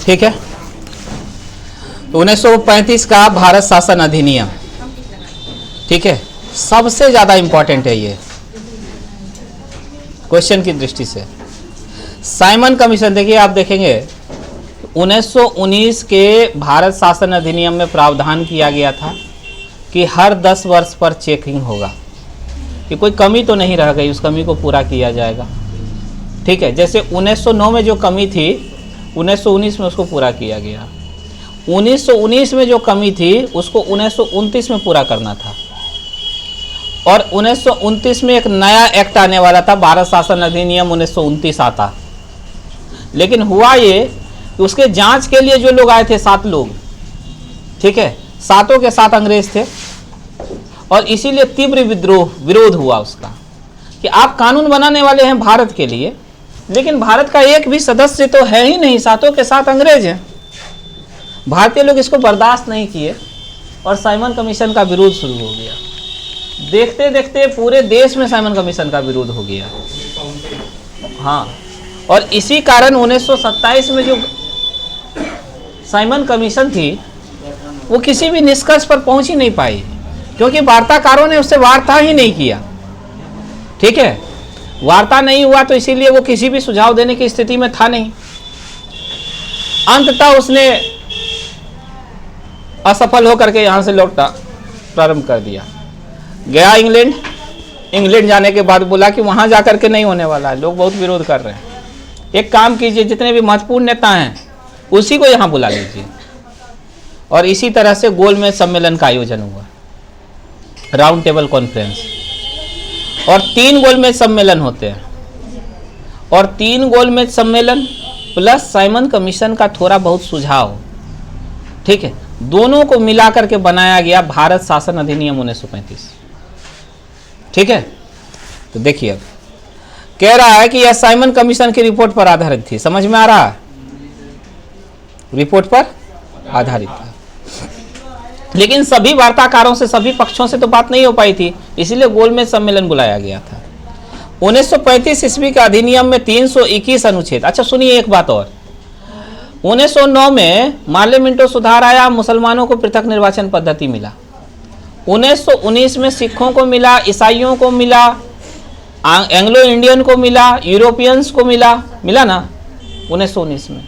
ठीक है। 1935 का भारत शासन अधिनियम, ठीक है, सबसे ज्यादा इंपॉर्टेंट है ये क्वेश्चन की दृष्टि से। साइमन कमीशन, देखिए आप देखेंगे 1919 के भारत शासन अधिनियम में प्रावधान किया गया था कि हर 10 वर्ष पर चेकिंग होगा, कि कोई कमी तो नहीं रह गई, उस कमी को पूरा किया जाएगा। ठीक है, जैसे 1909 में जो कमी थी 1919 में उसको पूरा किया गया, 1919 में जो कमी थी उसको 1929 में पूरा करना था, और 1929 में एक नया एक्ट आने वाला था, भारत शासन अधिनियम 1929 आता। लेकिन हुआ ये कि उसके जांच के लिए जो लोग आए थे 7 लोग, ठीक है, 7 के 7 अंग्रेज थे, और इसीलिए तीव्र विरोध हुआ उसका कि आप कानून बनाने वाले हैं भारत के लिए, लेकिन भारत का एक भी सदस्य तो है ही नहीं, 7 के 7 अंग्रेज हैं। भारतीय लोग इसको बर्दाश्त नहीं किए और साइमन कमीशन का विरोध शुरू हो गया। देखते देखते पूरे देश में साइमन कमीशन का विरोध हो गया। हाँ, और इसी कारण 1927 में जो साइमन कमीशन थी वो किसी भी निष्कर्ष पर पहुंच ही नहीं पाई, क्योंकि वार्ताकारों ने उससे वार्ता ही नहीं किया। ठीक है, वार्ता नहीं हुआ तो इसीलिए वो किसी भी सुझाव देने की स्थिति में था नहीं। अंततः उसने असफल होकर के यहां से लौटना प्रारंभ कर दिया, गया इंग्लैंड जाने के बाद बोला कि वहां जाकर के नहीं होने वाला है, लोग बहुत विरोध कर रहे हैं, एक काम कीजिए, जितने भी महत्वपूर्ण नेता हैं उसी को यहां बुला लीजिए। और इसी तरह से गोलमेज सम्मेलन का आयोजन हुआ, राउंड टेबल कॉन्फ्रेंस, और 3 गोलमेज सम्मेलन होते हैं, और 3 गोलमेज सम्मेलन प्लस साइमन कमीशन का थोड़ा बहुत सुझाव, ठीक है, दोनों को मिला करके बनाया गया भारत शासन अधिनियम 1935। ठीक है, तो देखिए अब कह रहा है कि यह साइमन कमीशन की रिपोर्ट पर आधारित थी। समझ में आ रहा है? रिपोर्ट पर आधारित था, लेकिन सभी वार्ताकारों से, सभी पक्षों से तो बात नहीं हो पाई थी, इसीलिए गोलमेज सम्मेलन बुलाया गया था। 1935 ईस्वी का अधिनियम में 321 अनुच्छेद। अच्छा सुनिए एक बात और, 1909 में मार्ले मिंटो सुधार आया, मुसलमानों को पृथक निर्वाचन पद्धति मिला। 1919 में सिखों को मिला, ईसाइयों को मिला, एंग्लो इंडियन को मिला, यूरोपियंस को मिला ना 1919 में।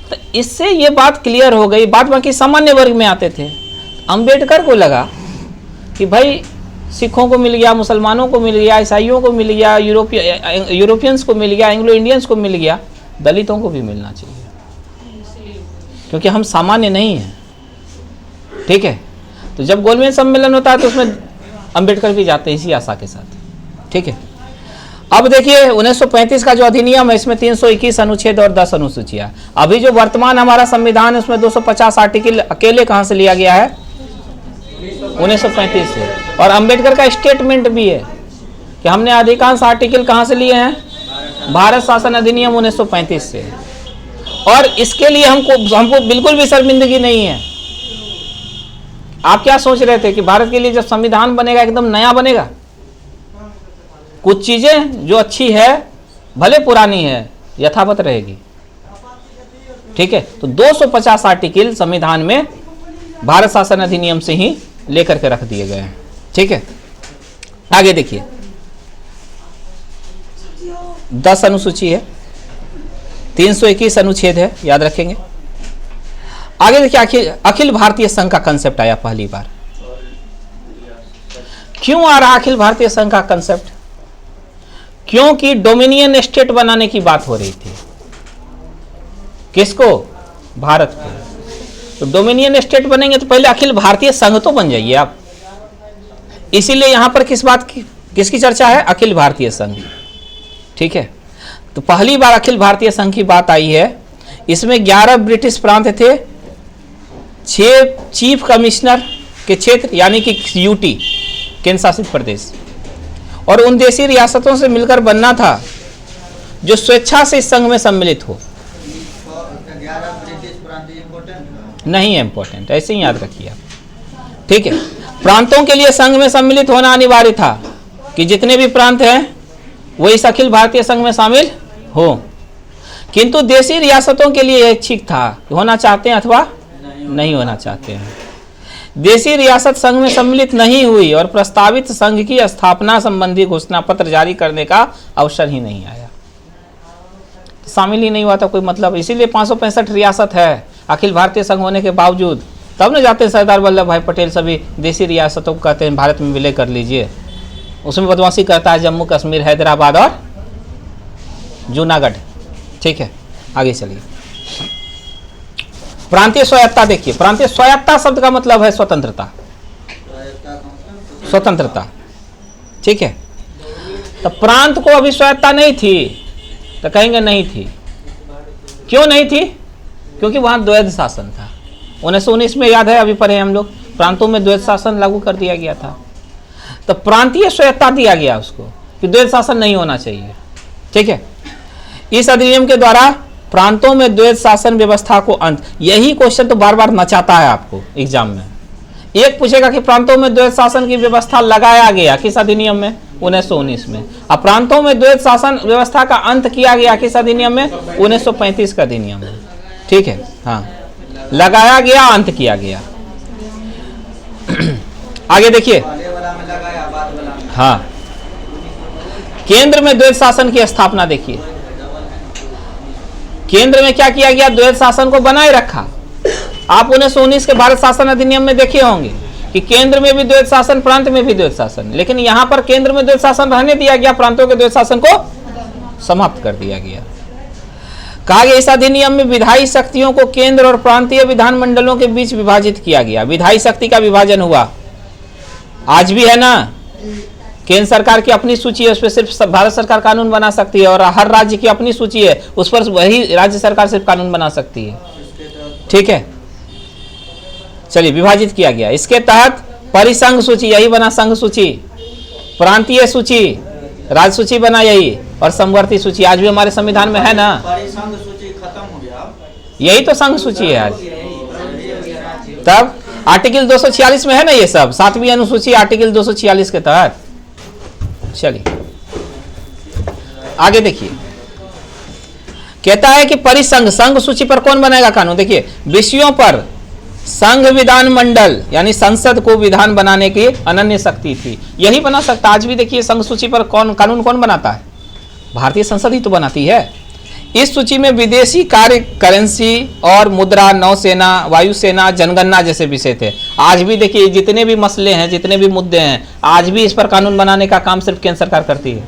तो इससे ये बात क्लियर हो गई। बात बाकी सामान्य वर्ग में आते थे, अंबेडकर को लगा कि भाई सिखों को मिल गया, मुसलमानों को मिल गया, ईसाइयों को मिल गया, यूरोपियंस को मिल गया, एंग्लो इंडियंस को मिल गया, दलितों को भी मिलना चाहिए, क्योंकि हम सामान्य नहीं हैं। ठीक है, तो जब गोलमेज सम्मेलन होता है तो उसमें अंबेडकर भी जाते हैं इसी आशा के साथ। ठीक है, अब देखिए 1935 का जो अधिनियम है इसमें 321 अनुच्छेद और 10 अनुसूचियां। अभी जो वर्तमान हमारा संविधान है उसमें 250 आर्टिकल अकेले कहां से लिया गया है? 1935 से। और अंबेडकर का स्टेटमेंट भी है कि हमने अधिकांश आर्टिकल कहां से लिए हैं? भारत शासन अधिनियम 1935 से। और इसके लिए हमको बिल्कुल भी शर्मिंदगी नहीं है। आप क्या सोच रहे थे कि भारत के लिए जब संविधान बनेगा एकदम नया बनेगा? कुछ चीजें जो अच्छी है भले पुरानी है यथावत रहेगी। ठीक है, तो 250 आर्टिकल संविधान में भारत शासन अधिनियम से ही लेकर के रख दिए गए हैं। ठीक है, आगे देखिए 10 अनुसूची है, 321 अनुच्छेद है, याद रखेंगे। आगे देखिए अखिल भारतीय संघ का कंसेप्ट आया पहली बार। क्यों आ रहा अखिल भारतीय संघ का कंसेप्ट? क्योंकि डोमिनियन स्टेट बनाने की बात हो रही थी। किसको? भारत को। तो डोमिनियन स्टेट बनेंगे तो पहले अखिल भारतीय संघ तो बन जाइए आप। इसीलिए यहां पर किसकी चर्चा है? अखिल भारतीय संघ। ठीक है, तो पहली बार अखिल भारतीय संघ की बात आई है। इसमें 11 ब्रिटिश प्रांत थे, 6 चीफ कमिश्नर के क्षेत्र यानी कि यूटी केंद्र शासित प्रदेश, और उन देशी रियासतों से मिलकर बनना था जो स्वेच्छा से इस संघ में सम्मिलित हो। नहीं है इंपॉर्टेंट, ऐसे ही याद रखिए आप। ठीक है, प्रांतों के लिए संघ में सम्मिलित होना अनिवार्य था कि जितने भी प्रांत हैं वो इस अखिल भारतीय संघ में शामिल हो। किंतु देशी रियासतों के लिए ऐच्छिक था, होना चाहते हैं अथवा नहीं होना चाहते हैं। देशी रियासत संघ में सम्मिलित नहीं हुई और प्रस्तावित संघ की स्थापना संबंधी घोषणा पत्र जारी करने का अवसर ही नहीं आया। शामिल ही नहीं हुआ था कोई मतलब, इसीलिए 565 रियासत है अखिल भारतीय संघ होने के बावजूद। तब न जाते हैं सरदार वल्लभ भाई पटेल सभी देशी रियासतों को कहते हैं भारत में विलय कर लीजिए। उसमें बदमाशी करता है जम्मू कश्मीर, हैदराबाद और जूनागढ़। ठीक है, आगे चलिए। प्रांतीय स्वायत्ता देखिए, प्रांतीय स्वायत्ता शब्द का मतलब है स्वतंत्रता, स्वतंत्रता। ठीक है, तो प्रांत को अभी स्वायत्ता नहीं थी, तो कहेंगे नहीं थी। क्यों नहीं थी? क्योंकि वहां द्वैध शासन था। 1919 में याद है, अभी पढ़े हम लोग, प्रांतों में द्वैध शासन लागू कर दिया गया था। तो प्रांतीय स्वायत्ता दिया गया उसको कि द्वैध शासन नहीं होना चाहिए। ठीक है, इस अधिनियम के द्वारा प्रांतों में द्वैध शासन व्यवस्था को अंत, यही क्वेश्चन तो बार बार नचाता है आपको एग्जाम में। एक पूछेगा कि प्रांतों में द्वैध शासन की व्यवस्था लगाया गया किस अधिनियम में? 1919 में। अब प्रांतों में द्वैध शासन व्यवस्था का अंत किया गया किस अधिनियम में? 1935 का अधिनियम में। ठीक है, हाँ, लगाया गया, अंत किया गया। आगे देखिए, हाँ, केंद्र में द्वैध शासन की स्थापना देखिए। केंद्र में क्या किया गया? द्वैध शासन को बनाए रखा। आप 1919 के भारत शासन अधिनियम में देखे होंगे कि केंद्र में भी द्वैध शासन, प्रांत में भी द्वैध शासन, लेकिन यहां पर केंद्र में द्वैध शासन रहने दिया गया, प्रांतों के द्वैध शासन को समाप्त कर दिया गया। कहा गया इस अधिनियम में विधायी शक्तियों को केंद्र और प्रांतीय विधानमंडलों के बीच विभाजित किया गया। विधायी शक्ति का विभाजन हुआ, आज भी है ना। केंद्र सरकार की अपनी सूची है, उस पर सिर्फ भारत सरकार कानून बना सकती है, और हर राज्य की अपनी सूची है, उस पर वही राज्य सरकार सिर्फ कानून बना सकती है। ठीक है, चलिए, विभाजित किया गया। इसके तहत परिसंघ सूची, यही बना संघ सूची, प्रांतीय सूची, राज्य सूची बना यही, और समवर्ती सूची आज भी हमारे संविधान में है ना। परिसंघ सूची खत्म हो गया, यही तो संघ सूची है आज। तब आर्टिकल 246 में है ना ये सब, 7वीं अनुसूची आर्टिकल 246 के तहत। चलिए आगे देखिए, कहता है कि परिसंघ, संघ सूची पर कौन बनाएगा कानून? देखिए, विषयों पर संघ विधान मंडल यानी संसद को विधान बनाने की अनन्य शक्ति थी, यही बना सकता। आज भी देखिए संघ सूची पर कौन कानून कौन बनाता है? भारतीय संसद ही तो बनाती है। इस सूची में विदेशी कार्य, करेंसी और मुद्रा, नौसेना, वायुसेना, जनगणना जैसे विषय थे। आज भी देखिए जितने भी मसले हैं, जितने भी मुद्दे हैं, आज भी इस पर कानून बनाने का काम सिर्फ केंद्र सरकार करती है।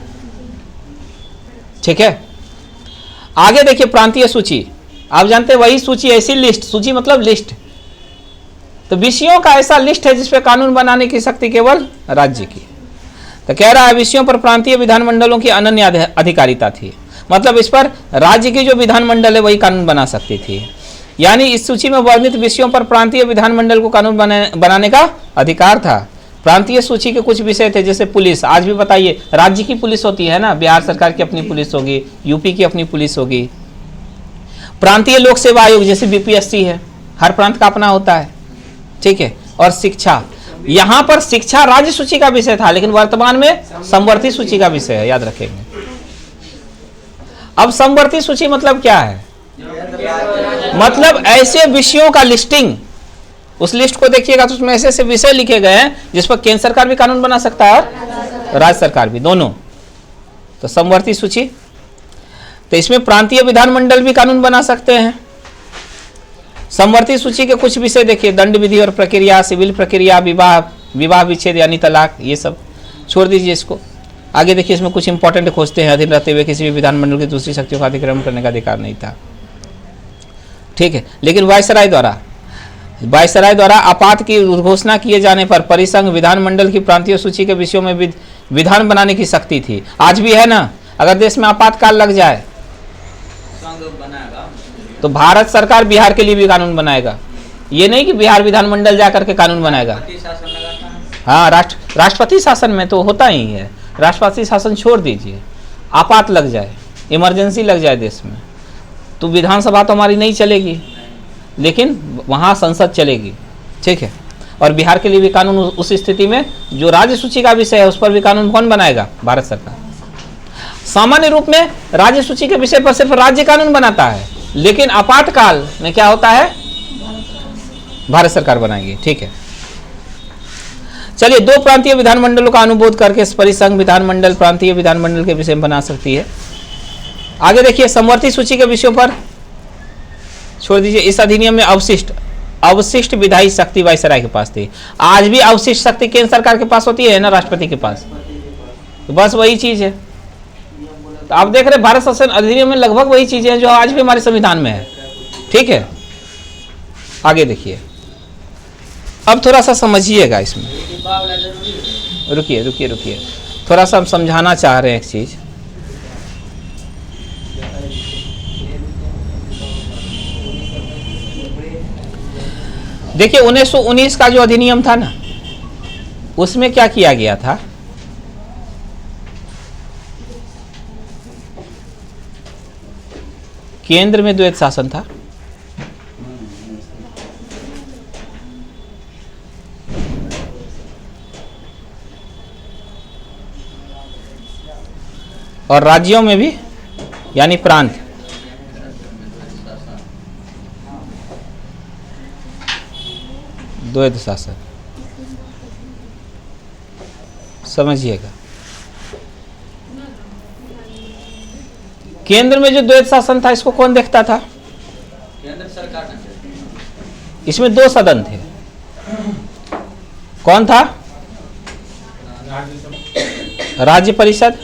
ठीक है, आगे देखिए प्रांतीय सूची। आप जानते हैं वही सूची, ऐसी लिस्ट, सूची मतलब लिस्ट, तो विषयों का ऐसा लिस्ट है जिसपे कानून बनाने की शक्ति केवल राज्य की। तो कह रहा है विषयों पर प्रांतीय विधानमंडलों की अनन्य अधिकारिता थी, मतलब इस पर राज्य की जो विधानमंडल है वही कानून बना सकती थी। यानी इस सूची में वर्णित विषयों पर प्रांतीय विधानमंडल को कानून बनाने का अधिकार था। प्रांतीय सूची के कुछ विषय थे जैसे पुलिस। आज भी बताइए, राज्य की पुलिस होती है ना, बिहार सरकार की अपनी पुलिस होगी, यूपी की अपनी पुलिस होगी। प्रांतीय लोक सेवा आयोग जैसे बीपीएससी है, हर प्रांत का अपना होता है। ठीक है, और शिक्षा, यहां पर शिक्षा राज्य सूची का विषय था, लेकिन वर्तमान में समवर्ती सूची का विषय है, याद रखेंगे। अब समवर्ती सूची मतलब क्या है? मतलब ऐसे विषयों का लिस्टिंग, उस लिस्ट को देखिएगा तो उसमें ऐसे ऐसे विषय लिखे गए हैं जिस पर केंद्र सरकार भी कानून बना सकता है और राज्य सरकार भी, दोनों। तो समवर्ती सूची, तो इसमें प्रांतीय विधानमंडल भी कानून बना सकते हैं। समवर्ती सूची के कुछ विषय देखिए, दंड विधि और प्रक्रिया, सिविल प्रक्रिया, विवाह विच्छेद यानी तलाक, ये सब छोड़ दीजिए इसको। आगे देखिए, इसमें कुछ इंपॉर्टेंट खोजते हैं। अधीन रहते हुए किसी भी विधानमंडल की दूसरी शक्तियों का अतिक्रमण करने का अधिकार नहीं था। ठीक है, लेकिन वायसराय द्वारा आपात की घोषणा किए जाने पर परिसंघ विधानमंडल की प्रांतीय सूची के विषयों में विधान बनाने की शक्ति थी। आज भी है ना, अगर देश में आपातकाल लग जाए तो भारत सरकार बिहार के लिए भी कानून बनाएगा। ये नहीं कि बिहार विधानमंडल जाकर के कानून बनाएगा। हाँ, राष्ट्रपति शासन में तो होता ही है। राष्ट्रपति शासन छोड़ दीजिए, आपात लग जाए, इमरजेंसी लग जाए देश में, तो विधानसभा तो हमारी नहीं चलेगी, लेकिन वहाँ संसद चलेगी। ठीक है, और बिहार के लिए भी कानून उस स्थिति में जो राज्य सूची का विषय है उस पर भी कानून कौन बनाएगा? भारत सरकार। सामान्य रूप में राज्य सूची के विषय पर सिर्फ राज्य कानून बनाता है, लेकिन आपातकाल में क्या होता है, भारत सरकार बनाएगी। ठीक है, चलिए, 2 प्रांतीय विधानमंडलों का अनुमोदन करके परिसंघ विधानमंडल प्रांतीय विधानमंडल के विषय में बना सकती है। आगे देखिए, समवर्ती सूची के विषयों पर छोड़ दीजिए। इस अधिनियम में अवशिष्ट विधायी शक्ति वायसराय के पास थी। आज भी अवशिष्ट शक्ति केंद्र सरकार के पास होती है ना, राष्ट्रपति के पास, तो बस वही चीज है। तो आप देख रहे हैं भारत शासन अधिनियम में लगभग वही चीजें हैं जो आज भी हमारे संविधान में है। ठीक है, आगे देखिए, अब थोड़ा सा समझिएगा इसमें, रुकिए, थोड़ा सा हम समझाना चाह रहे हैं एक चीज। देखिए, 1919 का जो अधिनियम था ना, उसमें क्या किया गया था, केंद्र में द्वैत शासन था, और राज्यों में भी, यानी प्रांत, द्वैत शासन। समझिएगा, केंद्र में जो द्वैत शासन था, इसको कौन देखता था, केंद्र सरकार ने। इसमें 2 सदन थे, कौन था, राज्य परिषद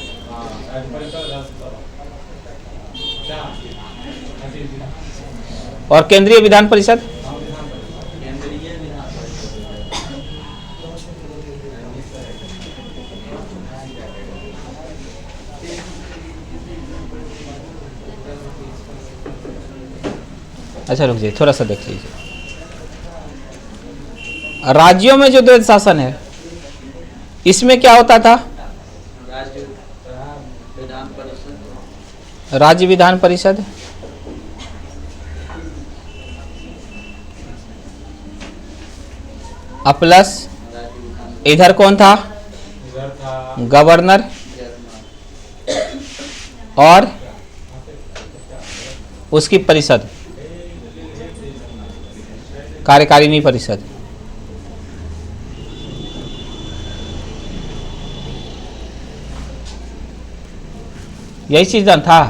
और केंद्रीय विधान परिषद। अच्छा रुक जाइए, थोड़ा सा देख लीजिए। राज्यों में जो द्वैत शासन है, इसमें क्या होता था, राज्य विधान परिषद प्लस इधर कौन था, गवर्नर और उसकी परिषद, कार्यकारिणी परिषद। यही चीज था।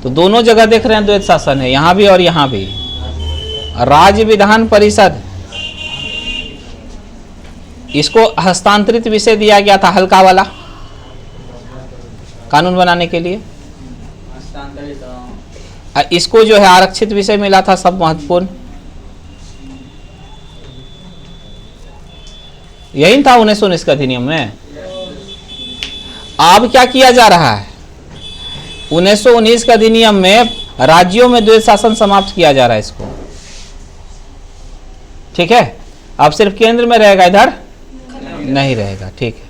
तो दोनों जगह देख रहे हैं द्वैत शासन है, यहां भी और यहां भी। राज्य विधान परिषद, इसको हस्तांतरित विषय दिया गया था, हल्का वाला, कानून बनाने के लिए। इसको जो है आरक्षित विषय मिला था, सब महत्वपूर्ण। यही था 1919 का अधिनियम में। अब क्या किया जा रहा है, 1919 का अधिनियम में राज्यों में द्वैत शासन समाप्त किया जा रहा है इसको। ठीक है, अब सिर्फ केंद्र में रहेगा, इधर नहीं रहेगा। ठीक है,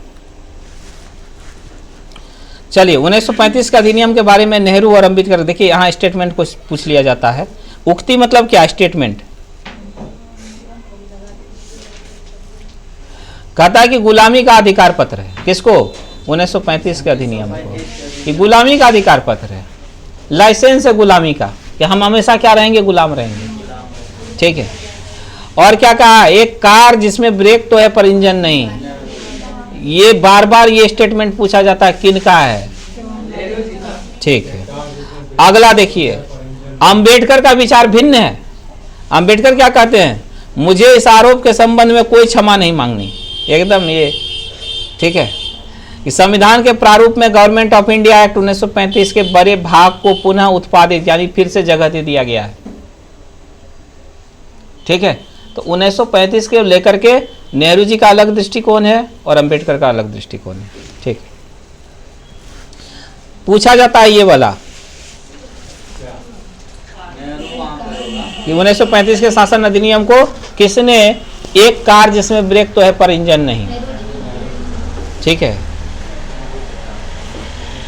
चलिए 1935 का अधिनियम के बारे में नेहरू और अंबेडकर। देखिए यहाँ स्टेटमेंट को पूछ लिया जाता है। उक्ति मतलब क्या, स्टेटमेंट। कहता है कि गुलामी का अधिकार पत्र है, किसको, 1935 के अधिनियम को, कि गुलामी का अधिकार पत्र है, लाइसेंस है गुलामी का, कि हम हमेशा क्या रहेंगे, गुलाम रहेंगे। ठीक है, और क्या कहा, एक कार जिसमें ब्रेक तो है पर इंजन नहीं। ये बार बार ये स्टेटमेंट पूछा जाता है, किन का है। ठीक है, अगला देखिए, अंबेडकर का विचार भिन्न है। अंबेडकर क्या कहते हैं, मुझे इस आरोप के संबंध में कोई क्षमा नहीं मांगनी, एकदम ये। ठीक है, कि संविधान के प्रारूप में गवर्नमेंट ऑफ इंडिया एक्ट 1935 के बड़े भाग को पुनः उत्पादित, यानी फिर से जगह दे दिया गया है। ठीक है, तो 1935 के लेकर के नेहरू जी का अलग दृष्टिकोण है और अंबेडकर का अलग दृष्टिकोण है। ठीक, पूछा जाता है ये वाला कि 1935 के शासन अधिनियम को किसने, एक कार जिसमें ब्रेक तो है पर इंजन नहीं। ठीक है,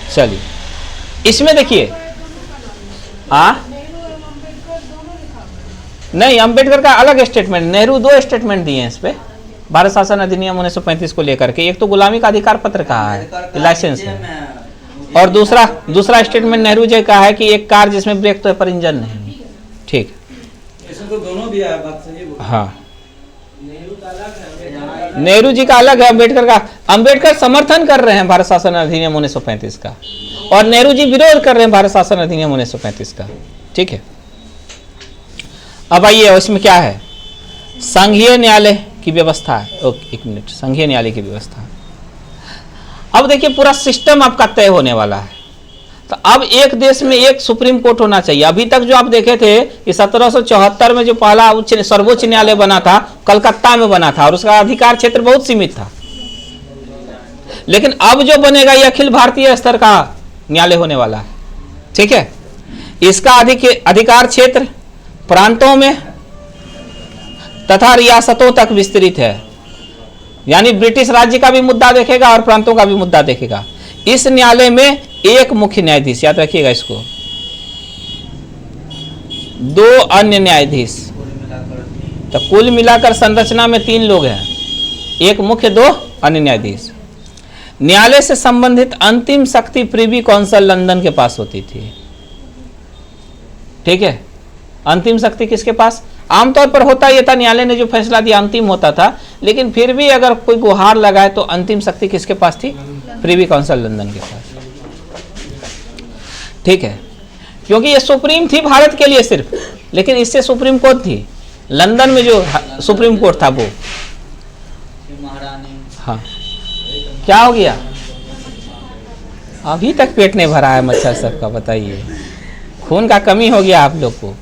चलिए इसमें देखिए, नहीं, अंबेडकर का अलग स्टेटमेंट, नेहरू 2 स्टेटमेंट दिए हैं इस पे, भारत शासन अधिनियम 1935 को लेकर के। एक तो गुलामी का अधिकार पत्र कहा है, लाइसेंस है, और दूसरा स्टेटमेंट नेहरू जी का है कि एक कार जिसमें ब्रेक तो है पर इंजन नहीं। ठीक, इसमें तो दोनों भी है, बात सही है। हाँ, नेहरू जी का अलग है, अम्बेडकर का। अम्बेडकर समर्थन कर रहे हैं भारत शासन अधिनियम 1935 का, और नेहरू जी विरोध कर रहे हैं भारत शासन अधिनियम 1935 का। ठीक है, अब आइए इसमें क्या है, संघीय न्यायालय की व्यवस्था है। ओके, एक मिनट, संघीय न्यायालय की व्यवस्था। अब देखिए पूरा सिस्टम आपका तय होने वाला है। तो अब एक देश में एक सुप्रीम कोर्ट होना चाहिए। अभी तक जो आप देखे थे कि 1774 में जो पहला सर्वोच्च न्यायालय बना था कलकत्ता में बना था, और उसका अधिकार क्षेत्र बहुत सीमित था। लेकिन अब जो बनेगा ये अखिल भारतीय स्तर का न्यायालय होने वाला है। ठीक है, इसका अधिकार क्षेत्र प्रांतों में तथा रियासतों तक विस्तृत है, यानी ब्रिटिश राज्य का भी मुद्दा देखेगा और प्रांतों का भी मुद्दा देखेगा। इस न्यायालय में एक मुख्य न्यायाधीश, याद रखिएगा इसको, 2 अन्य न्यायाधीश, तो कुल मिलाकर संरचना में 3 लोग हैं, एक मुख्य 2 अन्य न्यायाधीश। न्यायालय से संबंधित अंतिम शक्ति प्रिवी काउंसिल लंदन के पास होती थी। ठीक है, अंतिम शक्ति किसके पास? आमतौर पर होता यह था, न्यायालय ने जो फैसला दिया अंतिम होता था, लेकिन फिर भी अगर कोई गुहार लगाए तो अंतिम शक्ति किसके पास थी? प्रिवी काउंसिल लंदन के पास। ठीक है, क्योंकि ये सुप्रीम थी भारत के लिए सिर्फ, लेकिन इससे सुप्रीम कोर्ट थी लंदन में जो सुप्रीम कोर्ट था वो। महारानी। हाँ, क्या हो गया? अभी तक पेट नहीं भरा है मच्छर सबका, बताइए। खून का कमी हो गया आप लोग को,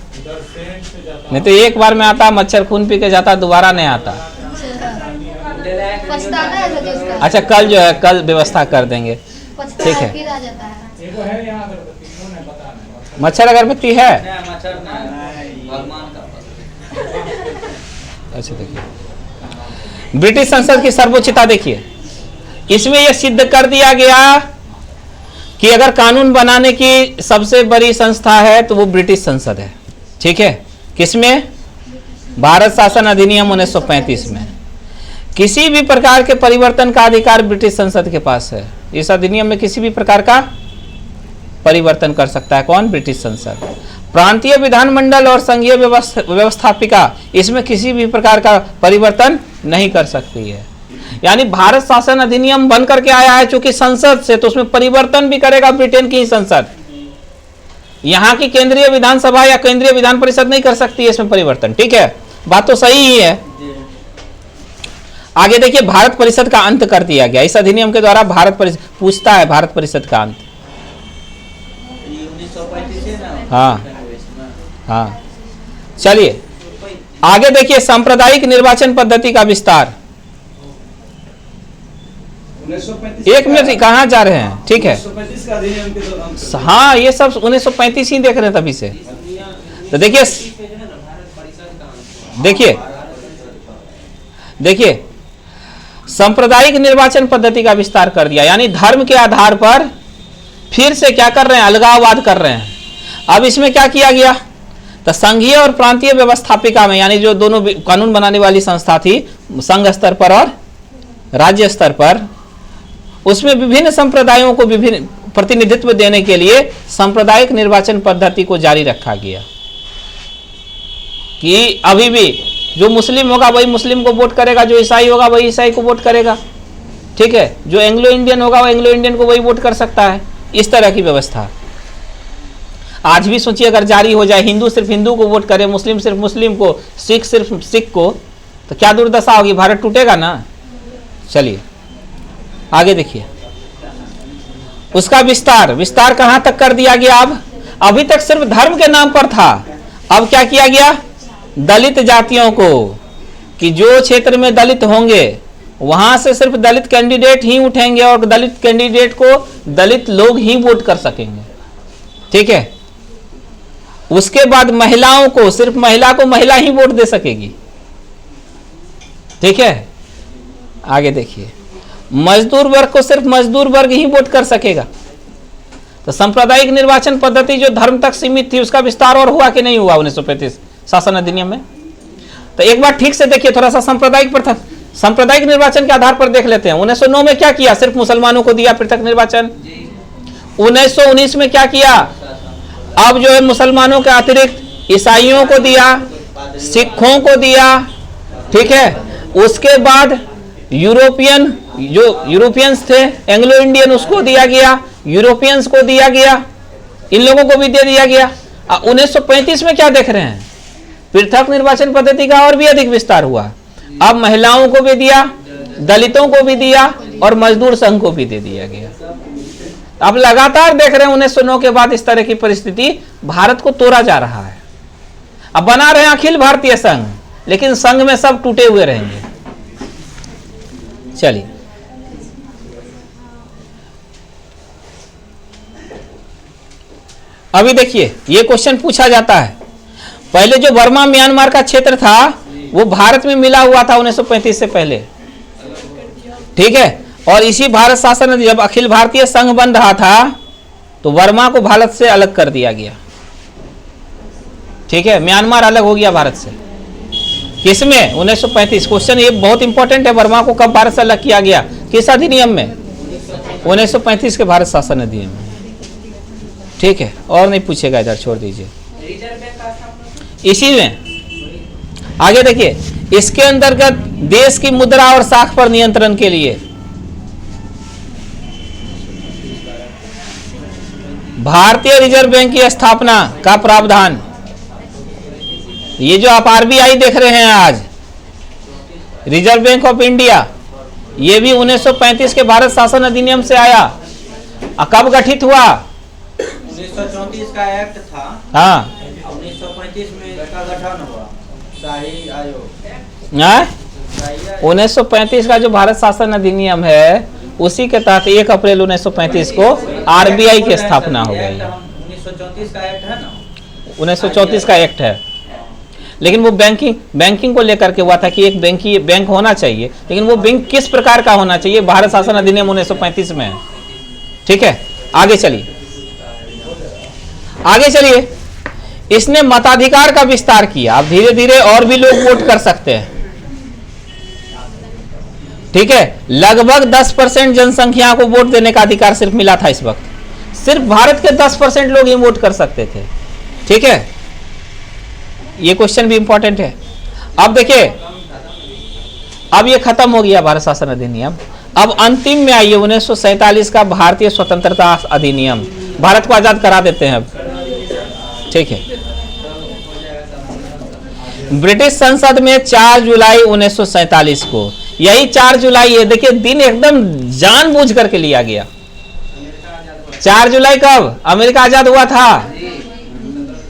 नहीं तो एक बार में आता मच्छर, खून पी के जाता, दोबारा नहीं आता। अच्छा, कल जो है कल व्यवस्था कर देंगे। ठीक है, मच्छर अगरबत्ती है? मच्छर नहीं, भगवान का। अच्छा, देखिए ब्रिटिश संसद की सर्वोच्चता देखिए, इसमें यह सिद्ध कर दिया गया कि अगर कानून बनाने की सबसे बड़ी संस्था है तो वो ब्रिटिश संसद है। ठीक है, किसमें? भारत शासन अधिनियम 1935 में। किसी भी प्रकार के परिवर्तन का अधिकार ब्रिटिश संसद के पास है। इस अधिनियम में किसी भी प्रकार का परिवर्तन कर सकता है कौन? ब्रिटिश संसद। प्रांतीय विधानमंडल और संघीय व्यवस्थापिका इसमें किसी भी प्रकार का परिवर्तन नहीं कर सकती है। यानी भारत शासन अधिनियम बन करके आया है चूंकि संसद से, तो उसमें परिवर्तन भी करेगा ब्रिटेन की ही संसद। यहां की केंद्रीय विधानसभा या केंद्रीय विधान परिषद नहीं कर सकती है इसमें परिवर्तन। ठीक है, बात तो सही ही है। आगे देखिए, भारत परिषद का अंत कर दिया गया इस अधिनियम के द्वारा। भारत परिषद पूछता है, भारत परिषद का अंत। 1935 है ना? हाँ हाँ, चलिए आगे देखिए, सांप्रदायिक निर्वाचन पद्धति का विस्तार। 1935 एक मिनट, कहाँ जा रहे हैं? ठीक है, 1935 का अधिनियम के दौरान। हाँ ये सब 1935 ही देख रहे हैं तभी से। तो देखिए देखिए देखिए, सांप्रदायिक निर्वाचन पद्धति का विस्तार कर दिया, यानी धर्म के आधार पर फिर से क्या कर रहे हैं? अलगाववाद कर रहे हैं। अब इसमें क्या किया गया? तो संघीय और प्रांतीय व्यवस्थापिका में, यानी जो दोनों कानून बनाने वाली संस्था थी संघ स्तर पर और राज्य स्तर पर, उसमें विभिन्न संप्रदायों को विभिन्न प्रतिनिधित्व देने के लिए सांप्रदायिक निर्वाचन पद्धति को जारी रखा गया कि अभी भी जो मुस्लिम होगा वही मुस्लिम को वोट करेगा, जो ईसाई होगा वही ईसाई को वोट करेगा। ठीक है, जो एंग्लो इंडियन होगा वो एंग्लो इंडियन को वही वोट कर सकता है। इस तरह की व्यवस्था आज भी सोचिए अगर जारी हो जाए, हिंदू सिर्फ हिंदू को वोट करे, मुस्लिम सिर्फ मुस्लिम को, सिख सिर्फ सिख को, तो क्या दुर्दशा होगी? भारत टूटेगा ना। चलिए आगे देखिए, उसका विस्तार कहां तक कर दिया गया? अब अभी तक सिर्फ धर्म के नाम पर था, अब क्या किया गया? दलित जातियों को, कि जो क्षेत्र में दलित होंगे वहां से सिर्फ दलित कैंडिडेट ही उठेंगे और दलित कैंडिडेट को दलित लोग ही वोट कर सकेंगे। ठीक है, उसके बाद महिलाओं को, सिर्फ महिला को महिला ही वोट दे सकेगी। ठीक है, आगे देखिए, मजदूर वर्ग को सिर्फ मजदूर वर्ग ही वोट कर सकेगा। तो सांप्रदायिक निर्वाचन पद्धति जो धर्म तक सीमित थी उसका विस्तार और हुआ कि नहीं हुआ 1935 शासन अधिनियम में? तो एक बार ठीक से देखिए, थोड़ा सा सांप्रदायिक प्रथा, सांप्रदायिक निर्वाचन के आधार पर देख लेते हैं। 1909 में क्या किया? सिर्फ मुसलमानों को दिया पृथक निर्वाचन। 1919 में क्या किया, अब जो है मुसलमानों के अतिरिक्त ईसाइयों को दिया, सिखों को दिया, ठीक है। उसके बाद यूरोपियन, जो यूरोपियंस थे, एंग्लो इंडियन, उसको दिया गया, यूरोपियंस को दिया गया, इन लोगों को भी दे दिया गया। 1935 में क्या देख रहे हैं, पृथक निर्वाचन पद्धति का और भी अधिक विस्तार हुआ। अब महिलाओं को भी दिया, दलितों को भी दिया और मजदूर संघ को भी दे दिया गया। अब लगातार देख रहे हैं 1909 के बाद इस तरह की परिस्थिति, भारत को तोड़ा जा रहा है। अब बना रहे हैं अखिल भारतीय संघ, लेकिन संघ में सब टूटे हुए रहेंगे। चलिए अभी देखिए, ये क्वेश्चन पूछा जाता है। पहले जो बर्मा म्यांमार का क्षेत्र था वो भारत में मिला हुआ था 1935 से पहले, ठीक है। और इसी भारत शासन जब अखिल भारतीय संघ बन रहा था तो बर्मा को भारत से अलग कर दिया गया, ठीक है। म्यांमार अलग हो गया भारत से, किसमें, 1935। क्वेश्चन ये बहुत इंपॉर्टेंट है, बर्मा को कब भारत से अलग किया गया, किस अधिनियम में, 1935 के भारत शासन अधिनियम में, ठीक है। और नहीं पूछेगा, इधर छोड़ दीजिए। इसी में आगे देखिए, इसके अंतर्गत देश की मुद्रा और साख पर नियंत्रण के लिए भारतीय रिजर्व बैंक की स्थापना का प्रावधान, ये जो आप आरबीआई देख रहे हैं आज, रिजर्व बैंक ऑफ इंडिया, ये भी 1935 के भारत शासन अधिनियम से आया। कब गठित हुआ, 1934 का एक्ट था, हाँ, 1935 में इसका गठन हुआ, शाही आयोग। 1935 का जो भारत शासन अधिनियम है उसी के तहत 1 अप्रैल 1935 को आरबीआई की स्थापना हो गई। 1934 का एक्ट है ना, 1934 का एक्ट है, लेकिन वो बैंकिंग को लेकर के हुआ था कि एक बैंक होना चाहिए, लेकिन वो बैंक किस प्रकार का होना चाहिए, भारत शासन अधिनियम 1935 में है, ठीक है। आगे चलिए, इसने मताधिकार का विस्तार किया। अब धीरे धीरे और भी लोग वोट कर सकते हैं, ठीक है। लगभग 10% जनसंख्या को वोट देने का अधिकार सिर्फ मिला था इस वक्त, सिर्फ भारत के 10% लोग ही वोट कर सकते थे, ठीक है। ये क्वेश्चन भी इंपॉर्टेंट है। अब देखिए, अब ये खत्म हो गया भारत शासन अधिनियम। अब अंतिम में आइए 1947 का भारतीय स्वतंत्रता अधिनियम, भारत को आजाद करा देते हैं अब, ठीक है। ब्रिटिश संसद में 4 जुलाई 1947 को, यही 4 जुलाई है, देखिए दिन एकदम जानबूझ करके लिया गया। 4 जुलाई कब अमेरिका आजाद हुआ था,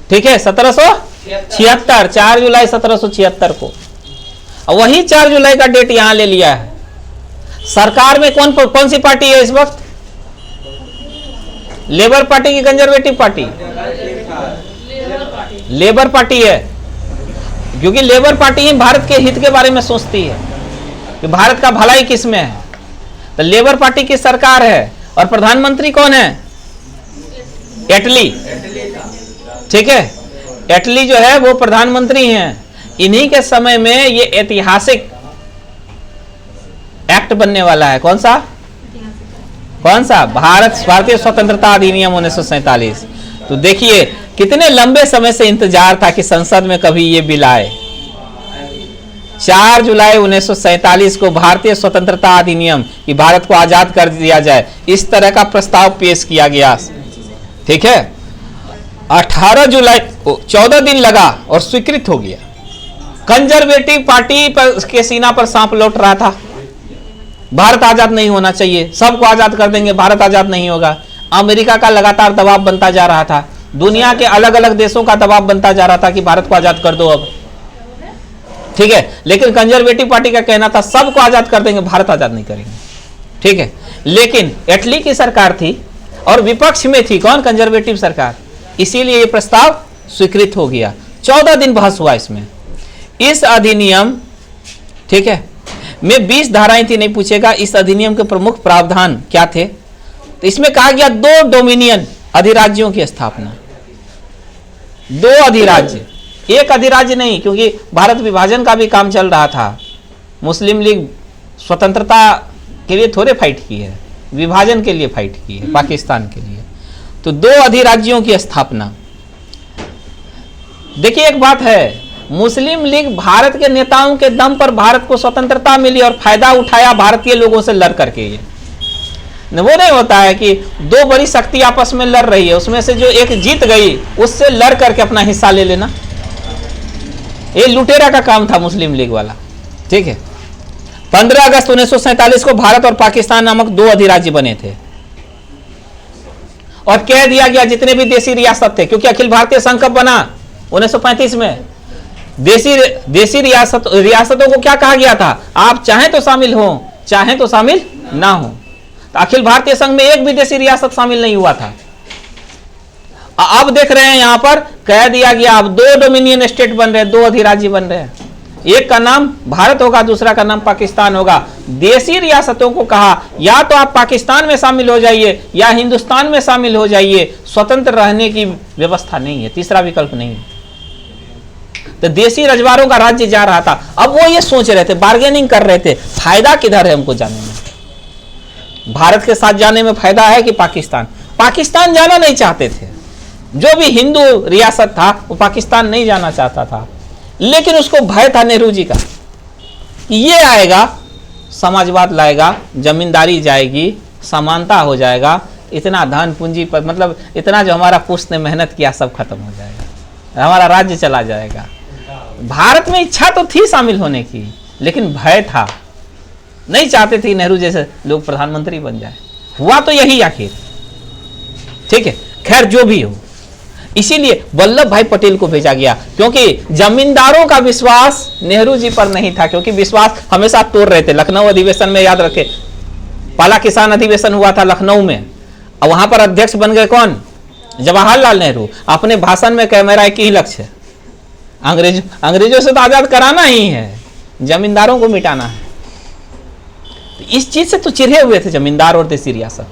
ठीक है, 1776, 4 जुलाई 1776 को। वही 4 जुलाई का डेट यहां ले लिया है। सरकार में कौन सी पार्टी है इस वक्त, लेबर पार्टी की कंजर्वेटिव पार्टी, लेबर पार्टी है, क्योंकि लेबर पार्टी ही भारत के हित के बारे में सोचती है कि भारत का भलाई किस में है। तो लेबर पार्टी की सरकार है और प्रधानमंत्री कौन है, एटली, ठीक है। एटली जो है वो प्रधानमंत्री हैं। इन्हीं के समय में ये ऐतिहासिक एक्ट बनने वाला है, कौन सा भारतीय स्वतंत्रता अधिनियम 1947। तो देखिए कितने लंबे समय से इंतजार था कि संसद में कभी ये बिल आए। 4 जुलाई 1947 को भारतीय स्वतंत्रता अधिनियम कि भारत को आजाद कर दिया जाए, इस तरह का प्रस्ताव पेश किया गया, ठीक है। 18 जुलाई को 14 दिन लगा और स्वीकृत हो गया। कंजर्वेटिव पार्टी के सीना पर सांप लौट रहा था, भारत आजाद नहीं होना चाहिए, सबको आजाद कर देंगे, भारत आजाद नहीं होगा। अमेरिका का लगातार दबाव बनता जा रहा था, दुनिया के अलग अलग देशों का दबाव बनता जा रहा था कि भारत को आजाद कर दो अब, ठीक है। लेकिन कंजर्वेटिव पार्टी का कहना था सबको आजाद कर देंगे, भारत आजाद नहीं करेंगे, ठीक है। लेकिन एटली की सरकार थी और विपक्ष में थी कौन, कंजर्वेटिव सरकार, इसीलिए ये प्रस्ताव स्वीकृत हो गया। 14 दिन बहस हुआ इसमें। इस अधिनियम, ठीक है, में 20 धाराएं थी, नहीं पूछेगा। इस अधिनियम के प्रमुख प्रावधान क्या थे, तो इसमें कहा गया 2 डोमिनियन अधिराज्यों की स्थापना, 2 अधिराज्य, एक अधिराज्य नहीं, क्योंकि भारत विभाजन का भी काम चल रहा था। मुस्लिम लीग स्वतंत्रता के लिए थोड़े फाइट की है, विभाजन के लिए फाइट की है, पाकिस्तान के लिए। तो 2 अधिराज्यों की स्थापना। देखिए एक बात है, मुस्लिम लीग भारत के नेताओं के दम पर भारत को स्वतंत्रता मिली और फायदा उठाया भारतीय लोगों से लड़ करके। ये वो नहीं होता है कि 2 बड़ी शक्ति आपस में लड़ रही है, उसमें से जो एक जीत गई उससे लड़ करके अपना हिस्सा ले लेना, ये लुटेरा का काम था मुस्लिम लीग वाला। ठीक है, 15 अगस्त 1947 को भारत और पाकिस्तान नामक 2 अधिराज्य बने थे और कह दिया गया जितने भी देसी रियासत थे, क्योंकि अखिल भारतीय संघ कब बना? 1935 में। देसी रियासतों को क्या कहा गया था? आप चाहें तो शामिल हो, चाहें तो शामिल ना हो। तो अखिल भारतीय संघ में एक भी देसी रियासत शामिल नहीं हुआ था। अब देख रहे हैं यहां पर कह दिया गया अब 2 डोमिनियन स्टेट बन रहे हैं, 2 अधिराज्य बन रहे हैं। एक का नाम भारत होगा, दूसरा का नाम पाकिस्तान होगा। देसी रियासतों को कहा या तो आप पाकिस्तान में शामिल हो जाइए या हिंदुस्तान में शामिल हो जाइए, स्वतंत्र रहने की व्यवस्था नहीं है, तीसरा विकल्प नहीं है। तो देसी रजवाड़ों का राज्य जा रहा था। अब वो ये सोच रहे थे, बार्गेनिंग कर रहे थे, फायदा किधर है हमको जाने में, भारत के साथ जाने में फायदा है कि पाकिस्तान? पाकिस्तान जाना नहीं चाहते थे, जो भी हिंदू रियासत था वो पाकिस्तान नहीं जाना चाहता था, लेकिन उसको भय था नेहरू जी का, ये आएगा समाजवाद लाएगा, जमींदारी जाएगी, समानता हो जाएगा, इतना धन पूंजी पर मतलब इतना जो हमारा पुश्त ने मेहनत किया सब खत्म हो जाएगा, हमारा राज्य चला जाएगा। भारत में इच्छा तो थी शामिल होने की, लेकिन भय था, नहीं चाहते थे नेहरू जैसे लोग प्रधानमंत्री बन जाए। हुआ तो यही आखिर। ठीक है, खैर जो भी हो, इसीलिए वल्लभ भाई पटेल को भेजा गया, क्योंकि जमींदारों का विश्वास नेहरू जी पर नहीं था, क्योंकि विश्वास हमेशा तोड़ रहे थे। लखनऊ अधिवेशन में याद रखे, पहला किसान अधिवेशन हुआ था लखनऊ में, और वहां पर अध्यक्ष बन गए कौन? जवाहरलाल नेहरू। अपने भाषण में कैमरा एक ही लक्ष्य है, अंग्रेजों से तो आजाद कराना ही है, जमींदारों को मिटाना है। तो इस चीज से तो चिढ़े हुए थे जमींदार और देसी रियासत,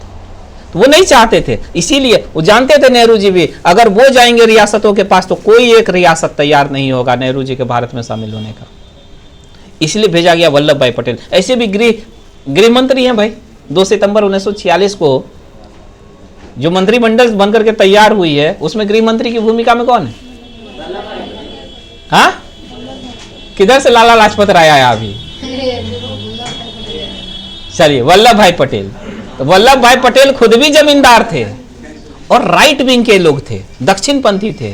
तो वो नहीं चाहते थे। इसीलिए वो जानते थे नेहरू जी भी, अगर वो जाएंगे रियासतों के पास तो कोई एक रियासत तैयार नहीं होगा नेहरू जी के भारत में शामिल होने का। इसलिए भेजा गया वल्लभ भाई पटेल। ऐसे भी गृह मंत्री हैं भाई। 2 सितंबर 1946 को जो मंत्रिमंडल बनकर के तैयार हुई है, उसमें गृह मंत्री की भूमिका में कौन है? हाँ, किधर से लाला लाजपत राय आया अभी? चलिए, वल्लभ भाई पटेल। तो वल्लभ भाई पटेल खुद भी जमींदार थे और राइट विंग के लोग थे, दक्षिणपंथी थे।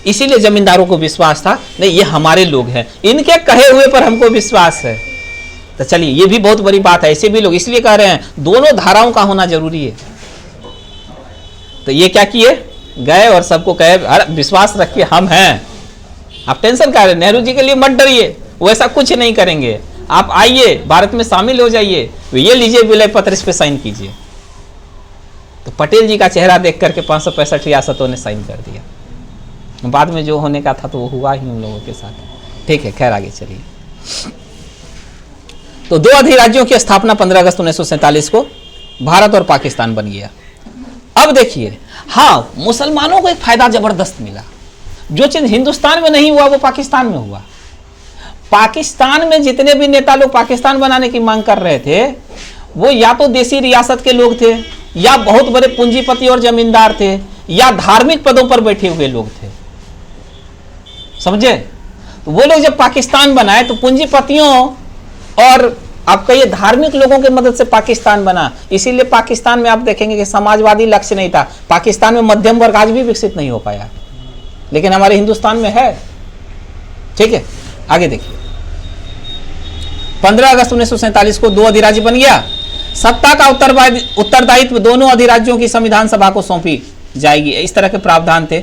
इसीलिए जमींदारों को विश्वास था, नहीं ये हमारे लोग हैं, इनके कहे हुए पर हमको विश्वास है। तो चलिए, ये भी बहुत बड़ी बात है। ऐसे भी लोग इसलिए कह रहे हैं दोनों धाराओं का होना जरूरी है। तो ये क्या किए, गए और सबको कहे अरे विश्वास रखिए हम हैं, आप टेंशन कर रहे, नेहरू जी के लिए मत डरिए, वो ऐसा कुछ नहीं करेंगे, आप आइए भारत में शामिल हो जाइए, तो ये लीजिए विलय पत्र, इस पे साइन कीजिए। तो पटेल जी का चेहरा देख करके 565 रियासतों ने साइन कर दिया। बाद में जो होने का था तो वो हुआ ही उन लोगों के साथ। ठीक है, खैर आगे चलिए। तो 2 अधिराज्यों की स्थापना 15 अगस्त 1947 को भारत और पाकिस्तान बन गया। अब देखिए, हाँ मुसलमानों को एक फायदा जबरदस्त मिला, जो चीज हिंदुस्तान में नहीं हुआ वो पाकिस्तान में हुआ। पाकिस्तान में जितने भी नेता लोग पाकिस्तान बनाने की मांग कर रहे थे, वो या तो देसी रियासत के लोग थे, या बहुत बड़े पूंजीपति और जमींदार थे, या धार्मिक पदों पर बैठे हुए लोग थे, समझे? तो वो लोग जब पाकिस्तान बनाए तो पूंजीपतियों और आपका ये धार्मिक लोगों की मदद से पाकिस्तान बना। इसीलिए पाकिस्तान में आप देखेंगे कि समाजवादी लक्ष्य नहीं था। पाकिस्तान में मध्यम वर्ग आज भी विकसित नहीं हो पाया, लेकिन हमारे हिंदुस्तान में है। ठीक है, आगे देखिए। 15 अगस्त 1947 को 2 अधिराज्य बन गया। सत्ता का उत्तरदायित्व दोनों अधिराज्यों की संविधान सभा को सौंपी जाएगी। इस तरह के प्रावधान थे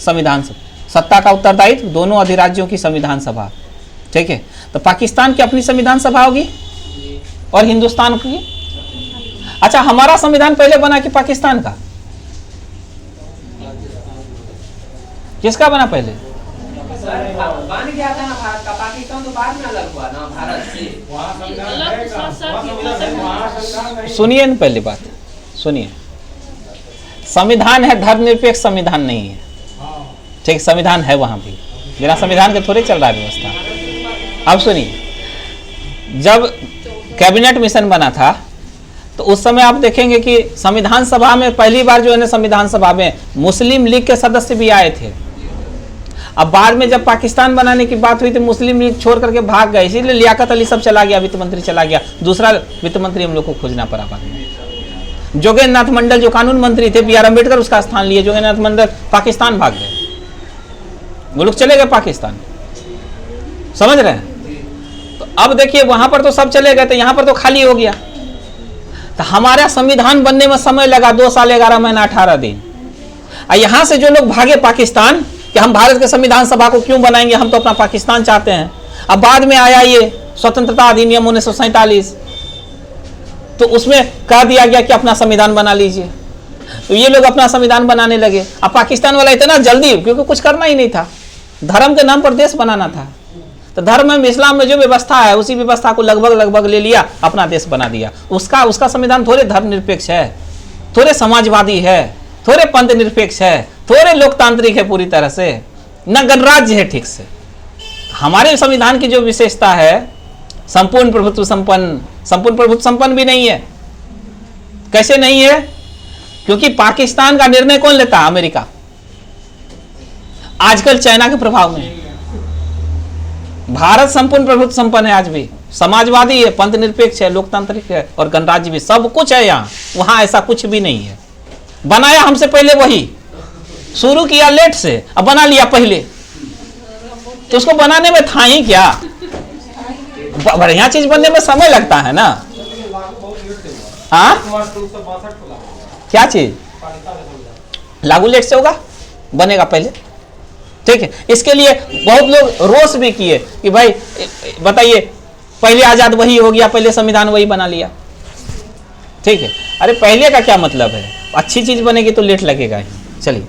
संविधान सभा। सत्ता का उत्तरदायित्व दोनों अधिराज्यों की संविधान सभा। ठीक है, तो पाकिस्तान की अपनी संविधान सभा होगी और हिंदुस्तान की। अच्छा, हमारा संविधान पहले बना कि पाकिस्तान का? किसका बना पहले? बन गया था ना भारत का, पाकिस्तान तो बाद में अलग हुआ ना भारत से। सुनिए न, पहली बात सुनिए, संविधान है, धर्मनिरपेक्ष संविधान नहीं है। ठीक, संविधान है वहां भी, बिना संविधान के थोड़े चल रहा है व्यवस्था। अब सुनिए, जब कैबिनेट मिशन बना था तो उस समय आप देखेंगे कि संविधान सभा में पहली बार जो है ना, संविधान सभा में मुस्लिम लीग के सदस्य भी आए थे। अब बाद में जब पाकिस्तान बनाने की बात हुई तो मुस्लिम लीग छोड़ करके भाग गए, इसीलिए लियाकत अली सब चला गया, वित्त मंत्री चला गया, दूसरा वित्त मंत्री हम लोग को खोजना पड़ा बाद में। जोगेंद्र नाथ मंडल जो कानून मंत्री थे, बी आर अम्बेडकर उसका स्थान लिए, जोगेंद्र नाथ मंडल पाकिस्तान भाग गए, वो लोग चले गए पाकिस्तान, समझ रहे हैं। तो अब देखिए वहां पर तो सब चले गए, तो यहां पर तो खाली हो गया। तो हमारा संविधान बनने में समय लगा 2 साल 11 महीना 18 दिन। और यहां से जो लोग भागे पाकिस्तान कि हम भारत के संविधान सभा को क्यों बनाएंगे, हम तो अपना पाकिस्तान चाहते हैं। अब बाद में आया ये स्वतंत्रता अधिनियम 1947, तो उसमें कह दिया गया कि अपना संविधान बना लीजिए। तो ये लोग अपना संविधान बनाने लगे। अब पाकिस्तान वाला इतना जल्दी, क्योंकि कुछ करना ही नहीं था, धर्म के नाम पर देश बनाना था। तो धर्म में, इस्लाम में जो व्यवस्था है उसी व्यवस्था को लगभग ले लिया, अपना देश बना दिया। उसका संविधान थोड़े धर्मनिरपेक्ष है, थोड़े समाजवादी है, थोड़े पंथ निरपेक्ष है, थोड़े लोकतांत्रिक है पूरी तरह से, न गणराज्य है ठीक से। हमारे संविधान की जो विशेषता है, संपूर्ण प्रभुत्व संपन्न भी नहीं है। कैसे नहीं है? क्योंकि पाकिस्तान का निर्णय कौन लेता है? अमेरिका, आजकल चाइना के प्रभाव में। भारत संपूर्ण प्रभुत्व संपन्न है, आज भी समाजवादी है, पंथ निरपेक्ष है, लोकतांत्रिक है और गणराज्य भी, सब कुछ है यहाँ। वहां ऐसा कुछ भी नहीं है। बनाया हमसे पहले वही, शुरू किया लेट से, अब बना लिया पहले। तो उसको बनाने में था ही क्या, बढ़िया चीज बनने में समय लगता है ना। हाँ, क्या चीज लागू लेट से होगा, बनेगा पहले, ठीक है। इसके लिए बहुत लोग रोष भी किए कि भाई बताइए, पहले आजाद वही हो गया, पहले संविधान वही बना लिया, ठीक है। अरे पहले का क्या मतलब है, अच्छी चीज बनेगी तो लेट लगेगा ही। चलिए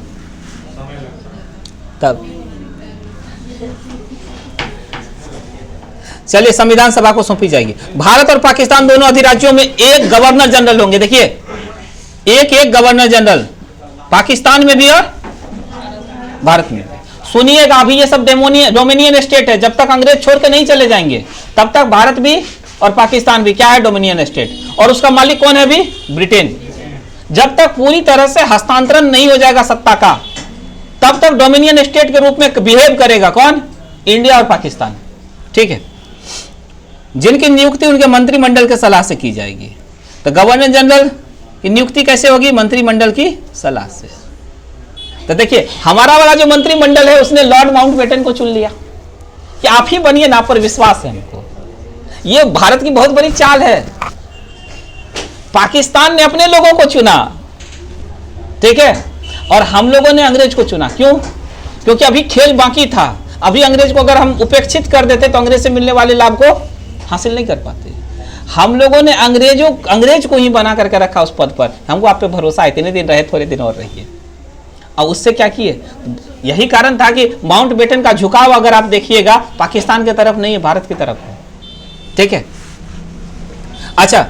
तब चलिए संविधान सभा को सौंपी जाएगी। भारत और पाकिस्तान दोनों अधिराज्यों में एक गवर्नर जनरल होंगे। देखिए एक गवर्नर जनरल, पाकिस्तान में भी और भारत में। सुनिएगा, अभी ये सब डोमिनियन स्टेट है, जब तक अंग्रेज छोड़ के नहीं चले जाएंगे तब तक भारत भी और पाकिस्तान भी क्या है, डोमिनियन स्टेट। और उसका मालिक कौन है? अभी ब्रिटेन। जब तक पूरी तरह से हस्तांतरण नहीं हो जाएगा सत्ता का, तब तक डोमिनियन स्टेट के रूप में बिहेव करेगा कौन? इंडिया और पाकिस्तान, ठीक है। जिनकी नियुक्ति उनके मंत्रिमंडल के सलाह से की जाएगी। तो गवर्नर जनरल की नियुक्ति कैसे होगी? मंत्रिमंडल की सलाह से। तो देखिए हमारा वाला जो मंत्रिमंडल है उसने लॉर्ड माउंटबेटन को चुन लिया कि आप ही बनिए ना, पर विश्वास है हमको। ये भारत की बहुत बड़ी चाल है। पाकिस्तान ने अपने लोगों को चुना, ठीक है, और हम लोगों ने अंग्रेज को चुना। क्यों? क्योंकि अभी खेल बाकी था। अभी अंग्रेज को अगर हम उपेक्षित कर देते तो अंग्रेज से मिलने वाले लाभ को हासिल नहीं कर पाते। हम लोगों ने अंग्रेज को ही बना करके रखा उस पद पर। हमको आप पे भरोसा है, इतने दिन रहे, थोड़े दिन और रहिए। और उससे क्या किए? यही कारण था कि माउंटबेटन का झुकाव अगर आप देखिएगा पाकिस्तान की तरफ नहीं है, भारत की तरफ है, ठीक है। अच्छा,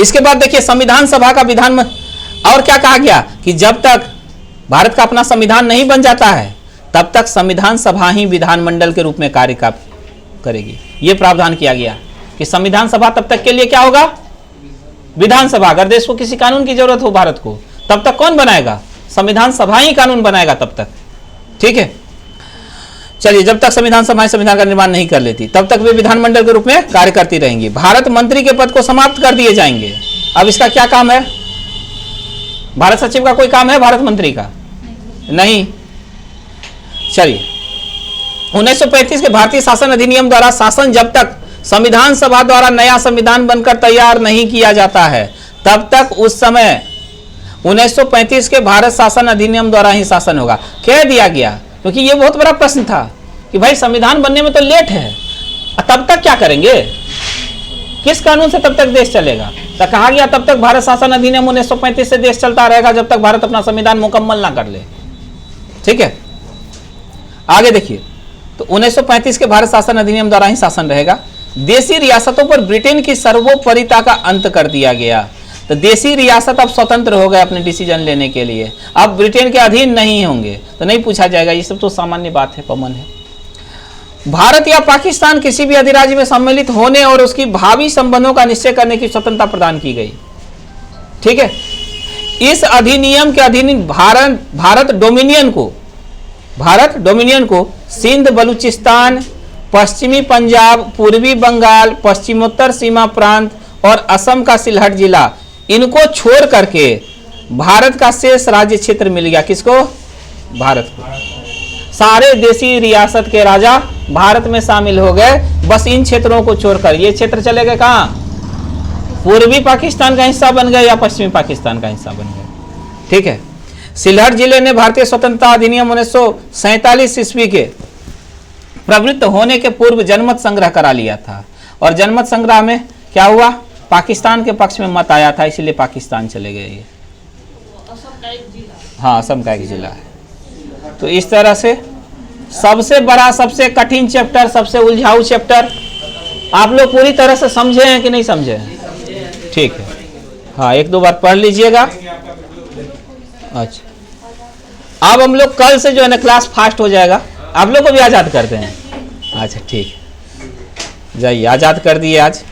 इसके बाद देखिए संविधान सभा का विधान और क्या कहा गया कि जब तक भारत का अपना संविधान नहीं बन जाता है तब तक संविधान सभा ही विधानमंडल के रूप में कार्य करेगी। यह प्रावधान किया गया कि संविधान सभा तब तक के लिए क्या होगा? विधानसभा। अगर देश को किसी कानून की जरूरत हो भारत को, तब तक कौन बनाएगा? संविधान सभा ही कानून बनाएगा तब तक, ठीक है। चलिए, जब तक संविधान सभा संविधान का निर्माण नहीं कर लेती तब तक वे विधानमंडल के रूप में कार्य करती रहेंगी। भारत मंत्री के पद को समाप्त कर दिए जाएंगे। अब इसका क्या काम है? भारत सचिव का कोई काम है भारत मंत्री का? नहीं। चलिए, 1935 के भारतीय शासन अधिनियम द्वारा शासन जब तक संविधान सभा द्वारा नया संविधान बनकर तैयार नहीं किया जाता है तब तक उस समय 1935 के भारत शासन अधिनियम द्वारा ही शासन होगा, कह दिया गया। क्योंकि यह बहुत बड़ा प्रश्न था कि भाई संविधान बनने में तो लेट है, तब तक क्या करेंगे? किस कानून से तब तक देश चलेगा? तो कहा गया तब तक भारत शासन अधिनियम 1935 से देश चलता रहेगा जब तक भारत अपना संविधान मुकम्मल ना कर ले, ठीक है। आगे देखिए, तो 1935 के भारत शासन अधिनियम द्वारा ही शासन रहेगा। देशी रियासतों पर ब्रिटेन की सर्वोपरिता का अंत कर दिया गया। तो देशी रियासत अब स्वतंत्र हो गए अपने डिसीजन लेने के लिए, अब ब्रिटेन के अधीन नहीं होंगे, तो नहीं पूछा जाएगा। ये सब तो सामान्य बात है, कॉमन है। भारत या पाकिस्तान किसी भी अधिराज्य में सम्मिलित होने और उसकी भावी संबंधों का निश्चय करने की स्वतंत्रता प्रदान की गई। ठीक है। इस अधिनियम के अधीन भारत डोमिनियन को सिंध, बलूचिस्तान, पश्चिमी पंजाब, पूर्वी बंगाल, पश्चिमोत्तर सीमा प्रांत और असम का सिलहट जिला, इनको छोड़ करके भारत का शेष राज्य क्षेत्र मिल गया। किसको? भारत को। सारे देशी रियासत के राजा भारत में शामिल हो गए, बस इन क्षेत्रों को छोड़कर। ये क्षेत्र चले गए कहाँ? पूर्वी पाकिस्तान का हिस्सा बन गए या पश्चिमी पाकिस्तान का हिस्सा बन गए। ठीक है। सिलहट जिले ने भारतीय स्वतंत्रता अधिनियम 1947 ईस्वी के प्रवृत्त होने के पूर्व जनमत संग्रह करा लिया था, और जनमत संग्रह में क्या हुआ? पाकिस्तान के पक्ष में मत आया था, इसलिए पाकिस्तान चले गए ये। हाँ, असम का एक जिला है। तो इस तरह से सबसे बड़ा, सबसे कठिन चैप्टर, सबसे उलझाऊ चैप्टर आप लोग पूरी तरह से समझे हैं कि नहीं समझे हैं? ठीक है। हाँ, एक दो बार पढ़ लीजिएगा। अच्छा, अब हम लोग कल से जो है ना क्लास फास्ट हो जाएगा। आप लोग को भी आज़ाद करते हैं। अच्छा ठीक है, जाइए, आज़ाद कर दिए आज।